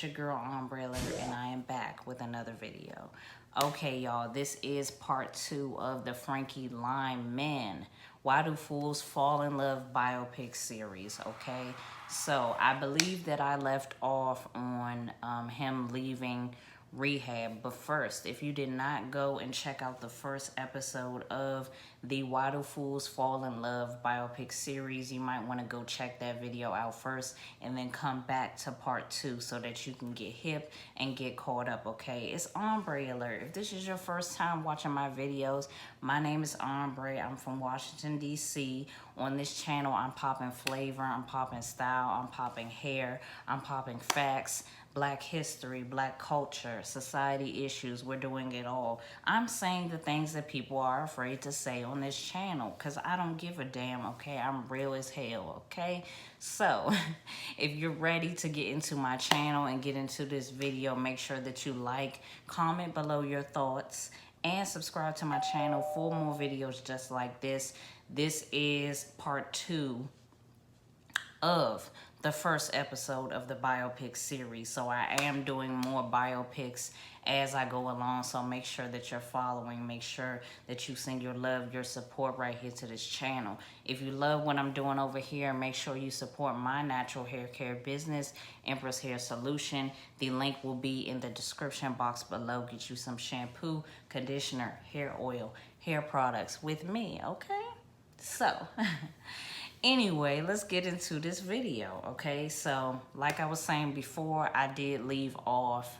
it's your girl Umbrella, and I am back with another video. Okay, y'all, this is part 2 of the Frankie Lyman Why Do Fools Fall in Love biopic series, okay? So I believe that I left off on him leaving rehab. But first, if you did not go and check out the first episode of the Why Do Fools Fall in Love biopic series, you might want to go check that video out first and then come back to part 2 so that you can get hip and get caught up, okay? It's Ombre Alert. If this is your first time watching my videos, my name is Ombre. I'm from Washington, D.C. On this channel, I'm popping flavor, I'm popping style, I'm popping hair, I'm popping facts, Black history, Black culture, society issues. We're doing it all. I'm saying the things that people are afraid to say on this channel because I don't give a damn, okay? I'm real as hell, okay? So, if you're ready to get into my channel and get into this video, make sure that you like, comment below your thoughts, and subscribe to my channel for more videos just like this. This is part 2 of the first episode of the biopic series. So I am doing more biopics as I go along. So make sure that you're following. Make sure that you send your love, your support right here to this channel. If you love what I'm doing over here, make sure you support my natural hair care business, Empress Hair Solution. The link will be in the description box below. Get you some shampoo, conditioner, hair oil, hair products with me, okay? So, anyway, let's get into this video, okay? So, like I was saying before, I did leave off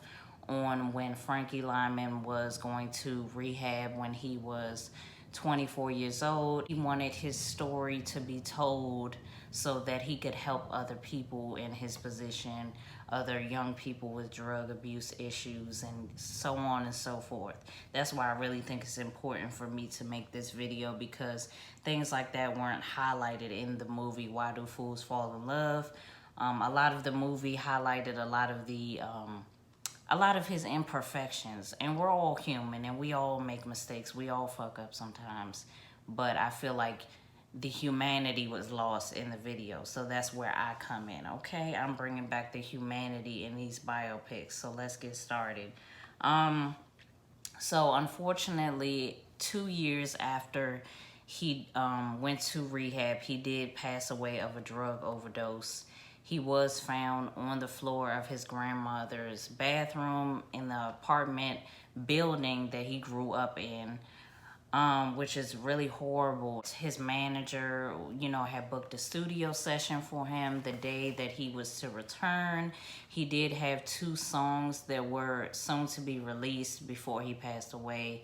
on when Frankie Lyman was going to rehab when he was 24 years old. He wanted his story to be told so that he could help other people in his position, other young people with drug abuse issues, and so on and so forth. That's why I really think it's important for me to make this video, because things like that weren't highlighted in the movie Why Do Fools Fall in Love. A lot of the movie highlighted a lot of his imperfections, and we're all human and we all make mistakes. We all fuck up sometimes, but I feel like the humanity was lost in the video. So that's where I come in, okay? I'm bringing back the humanity in these biopics. So let's get started. So unfortunately, 2 years after he went to rehab, he did pass away of a drug overdose. He was found on the floor of his grandmother's bathroom in the apartment building that he grew up in, which is really horrible. His manager, had booked a studio session for him the day that he was to return. He did have 2 songs that were soon to be released before he passed away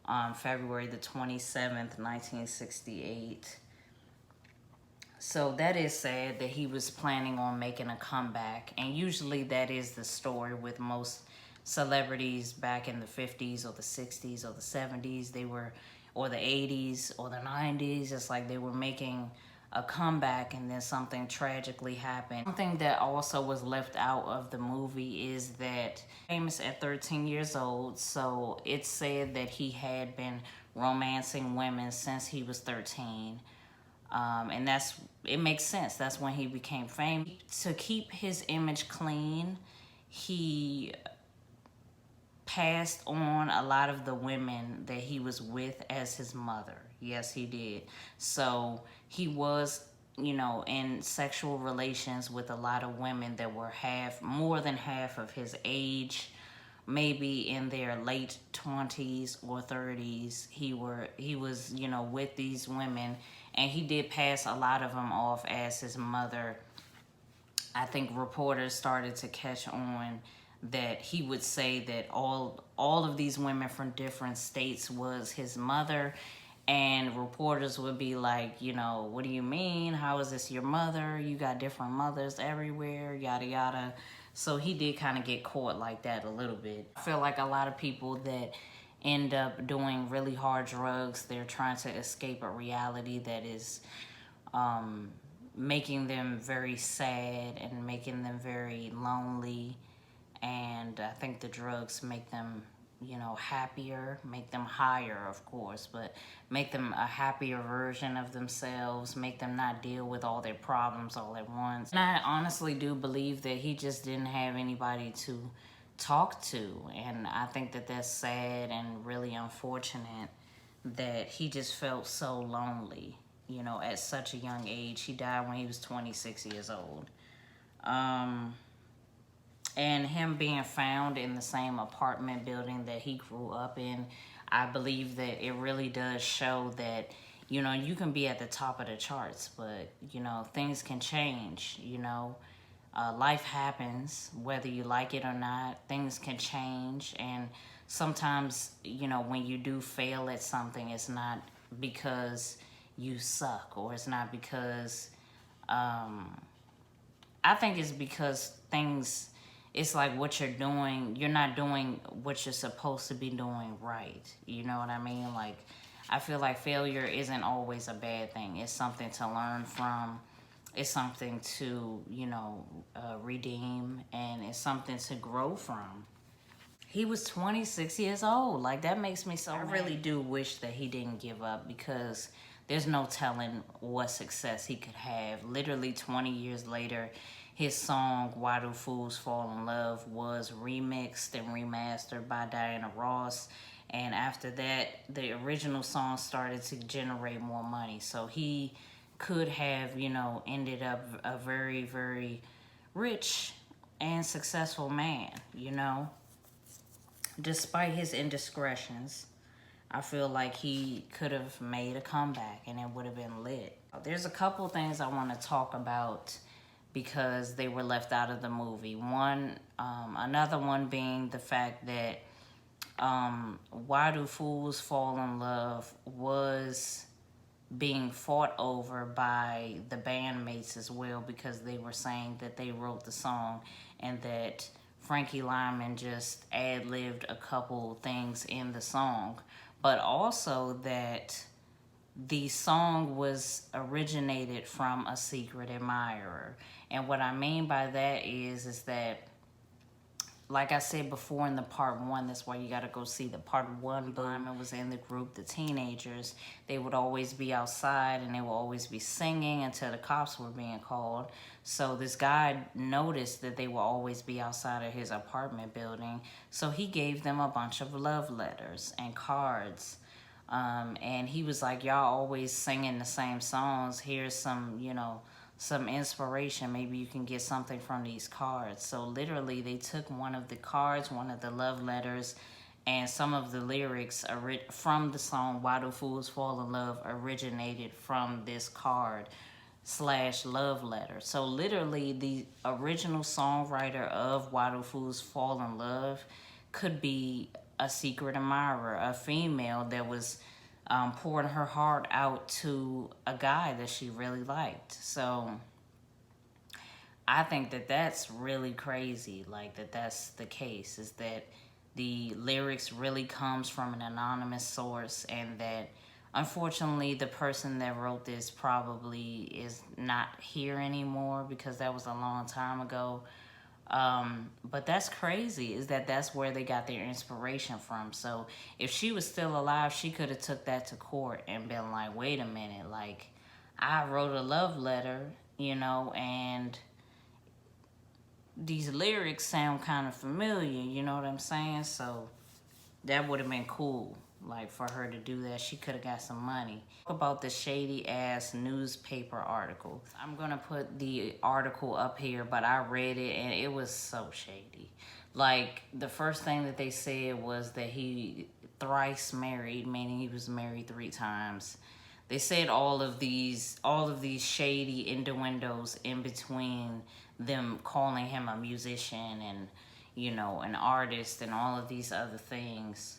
on February the 27th, 1968. So that is sad that he was planning on making a comeback. And usually that is the story with most celebrities back in the 50s or the 60s or the 70s. They were, or the 80s or the 90s. It's like they were making a comeback and then something tragically happened. Something that also was left out of the movie is that famous at 13 years old. So it's said that he had been romancing women since he was 13. And it makes sense. That's when he became famous. To keep his image clean, he passed on a lot of the women that he was with as his mother. Yes, he did. So he was, in sexual relations with a lot of women that were more than half of his age, maybe in their late 20s or 30s. He was, with these women, and he did pass a lot of them off as his mother. I think reporters started to catch on that he would say that all of these women from different states was his mother, and reporters would be like, what do you mean? How is this your mother? You got different mothers everywhere, yada yada. So he did kind of get caught like that a little bit. I feel like a lot of people that end up doing really hard drugs, they're trying to escape a reality that is making them very sad and making them very lonely. And I think the drugs make them you know, happier, make them higher, of course, but make them a happier version of themselves, make them not deal with all their problems all at once. And I honestly do believe that he just didn't have anybody to talk to. And I think that that's sad and really unfortunate that he just felt so lonely, you know, at such a young age. He died when he was 26 years old. And him being found in the same apartment building that he grew up in, I believe that it really does show that, you know, you can be at the top of the charts, but, you know, things can change, you know. Life happens, whether you like it or not, things can change. And sometimes, you know, when you do fail at something, it's not because you suck, or it's not because, I think it's because things, it's like what you're doing, you're not doing what you're supposed to be doing right. You know what I mean? Like, I feel like failure isn't always a bad thing. It's something to learn from. It's something to, you know, redeem, and it's something to grow from. He was 26 years old. Like, that makes me so mad. I really do wish that he didn't give up, because there's no telling what success he could have. Literally 20 years later, his song, Why Do Fools Fall in Love, was remixed and remastered by Diana Ross. And after that, the original song started to generate more money. So he could have, you know, ended up a very, very rich and successful man, you know. Despite his indiscretions, I feel like he could have made a comeback and it would have been lit. There's a couple things I want to talk about because they were left out of the movie. Another one being the fact that Why Do Fools Fall in Love was being fought over by the bandmates as well, because they were saying that they wrote the song and that Frankie Lyman just ad-libbed a couple things in the song, but also that the song was originated from a secret admirer. And what I mean by that is that, like I said before in the part one, that's why you got to go see the part one. Lyman was in the group, the teenagers. They would always be outside and they would always be singing until the cops were being called. So this guy noticed that they would always be outside of his apartment building. So he gave them a bunch of love letters and cards. And he was like, y'all always singing the same songs. Here's some, you know, some inspiration. Maybe you can get something from these cards. So literally they took one of the cards, one of the love letters, and some of the lyrics from the song Why Do Fools Fall in Love originated from this card / love letter. So literally the original songwriter of Why Do Fools Fall in Love could be a secret admirer, a female that was pouring her heart out to a guy that she really liked. So I think that that's really crazy, like that's the case, is that the lyrics really comes from an anonymous source, and that unfortunately the person that wrote this probably is not here anymore, because that was a long time ago. But that's crazy, is that that's where they got their inspiration from. So if she was still alive, she could have took that to court and been like, wait a minute, like, I wrote a love letter, you know, and these lyrics sound kind of familiar, you know what I'm saying? So that would have been cool, like, for her to do that. She could have got some money. About the shady ass newspaper article. I'm gonna put the article up here, but I read it and it was so shady. Like, the first thing that they said was that he thrice married, meaning he was married 3 times. They said all of these shady innuendos in between them, calling him a musician and, you know, an artist and all of these other things.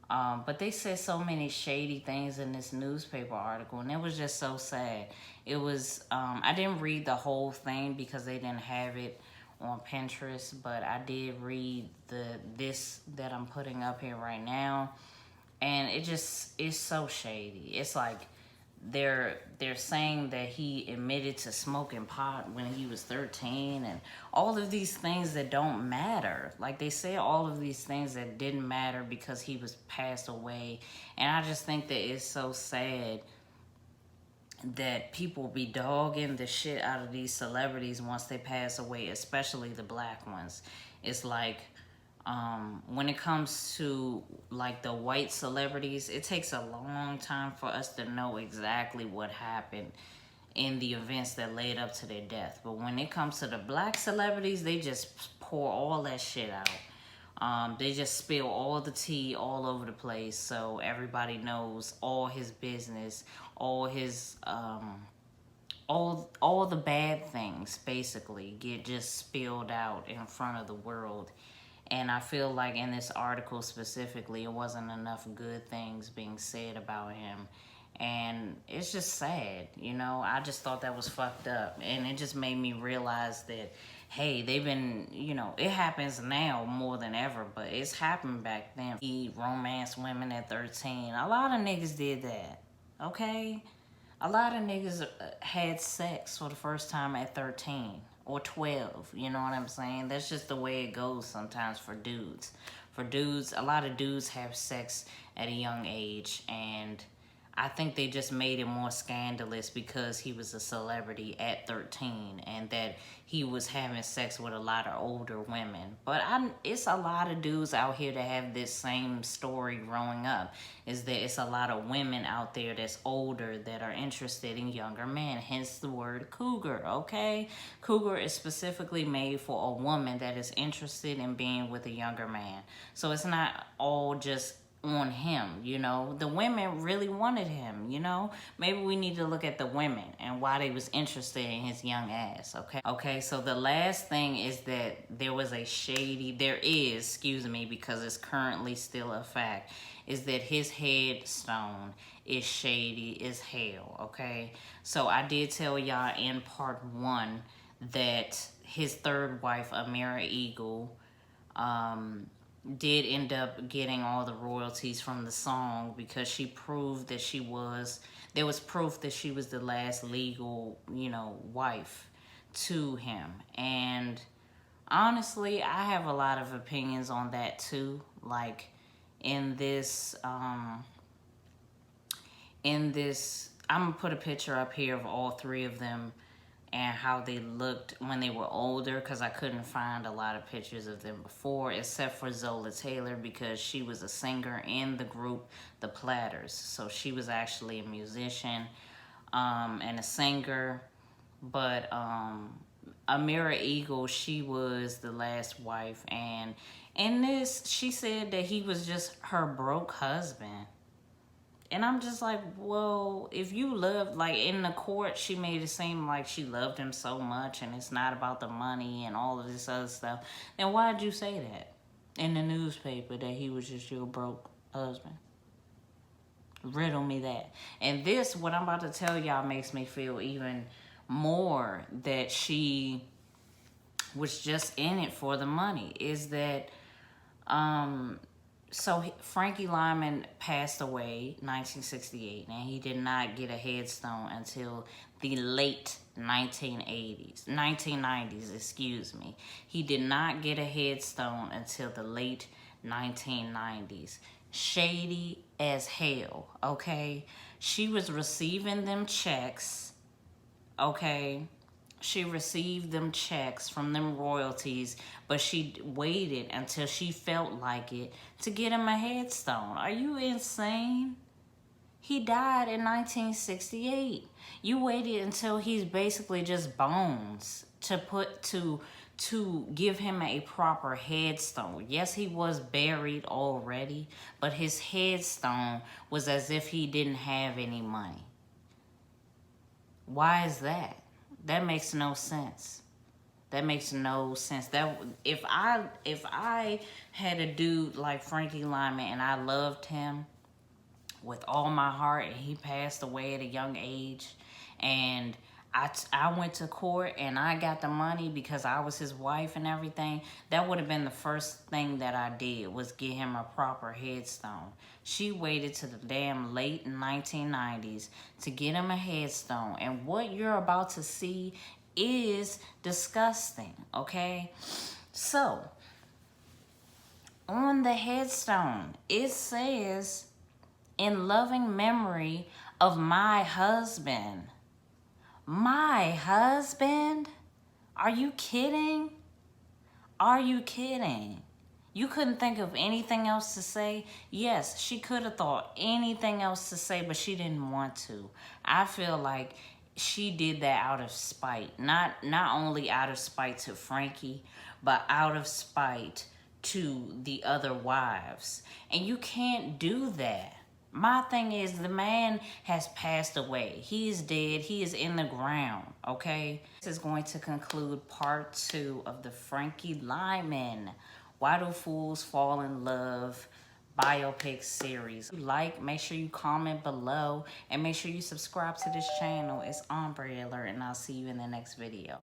But they said so many shady things in this newspaper article, and it was just so sad. It was, I didn't read the whole thing because they didn't have it on Pinterest, but I did read this that I'm putting up here right now, and it just is so shady. It's like they're saying that he admitted to smoking pot when he was 13, and all of these things that don't matter. Like, they say all of these things that didn't matter because he was passed away. And I just think that it's so sad that people be dogging the shit out of these celebrities once they pass away, especially the black ones. It's like, when it comes to like the white celebrities, it takes a long time for us to know exactly what happened in the events that led up to their death. But when it comes to the black celebrities, they just pour all that shit out. They just spill all the tea all over the place, so everybody knows all his business, all his all the bad things basically get just spilled out in front of the world. And I feel like in this article specifically, it wasn't enough good things being said about him. And it's just sad, you know? I just thought that was fucked up. And it just made me realize that, hey, they've been, you know, it happens now more than ever, but it's happened back then. He romanced women at 13. A lot of niggas did that, okay? A lot of niggas had sex for the first time at 13 or 12, you know what I'm saying? That's just the way it goes sometimes for dudes. For dudes, a lot of dudes have sex at a young age, and I think they just made it more scandalous because he was a celebrity at 13 and that he was having sex with a lot of older women. But it's a lot of dudes out here that have this same story growing up. Is that it's a lot of women out there that's older that are interested in younger men. Hence the word cougar, okay? Cougar is specifically made for a woman that is interested in being with a younger man. So it's not all just on him, you know. The women really wanted him, you know. Maybe we need to look at the women and why they was interested in his young ass, okay. So the last thing is that there is, excuse me, because it's currently still a fact, is that his headstone is shady as hell, okay. So I did tell y'all in part 1 that his third wife, Amira Eagle, did end up getting all the royalties from the song because she proved that there was proof that she was the last legal, you know, wife to him. And honestly, I have a lot of opinions on that too. Like in this, I'm gonna put a picture up here of all 3 of them and how they looked when they were older, because I couldn't find a lot of pictures of them before, except for Zola Taylor, because she was a singer in the group The Platters. So she was actually a musician and a singer. But Amira Eagle, she was the last wife, and in this, she said that he was just her broke husband. And I'm just like, well, if you loved, like in the court, she made it seem like she loved him so much and it's not about the money and all of this other stuff, then why'd you say that in the newspaper, that he was just your broke husband? Riddle me that. And this, what I'm about to tell y'all, makes me feel even more that she was just in it for the money. Is that, so Frankie Lyman passed away 1968, and he did not get a headstone until the late 1990s, excuse me. He did not get a headstone until the late 1990s. Shady as hell, okay? She was receiving them checks, okay? She received them checks from them royalties, but she waited until she felt like it to get him a headstone. Are you insane? He died in 1968. You waited until he's basically just bones to give him a proper headstone. Yes, he was buried already, but his headstone was as if he didn't have any money. Why is that? That makes no sense. That makes no sense. That if I had a dude like Frankie Lyman and I loved him with all my heart and he passed away at a young age and I went to court and I got the money because I was his wife and everything, that would have been the first thing that I did, was get him a proper headstone. She waited to the damn late 1990s to get him a headstone. And what you're about to see is disgusting, okay? So, on the headstone, it says, in loving memory of my husband. My husband? Are you kidding? Are you kidding? You couldn't think of anything else to say? Yes, she could have thought anything else to say, but she didn't want to. I feel like she did that out of spite. Not only out of spite to Frankie, but out of spite to the other wives. And you can't do that. My thing is, the man has passed away. He is dead. He is in the ground, okay? This is going to conclude part 2 of the Frankie Lyman Why Do Fools Fall in Love biopic series. If you like, make sure you comment below and make sure you subscribe to this channel. It's Ombre Alert, and I'll see you in the next video.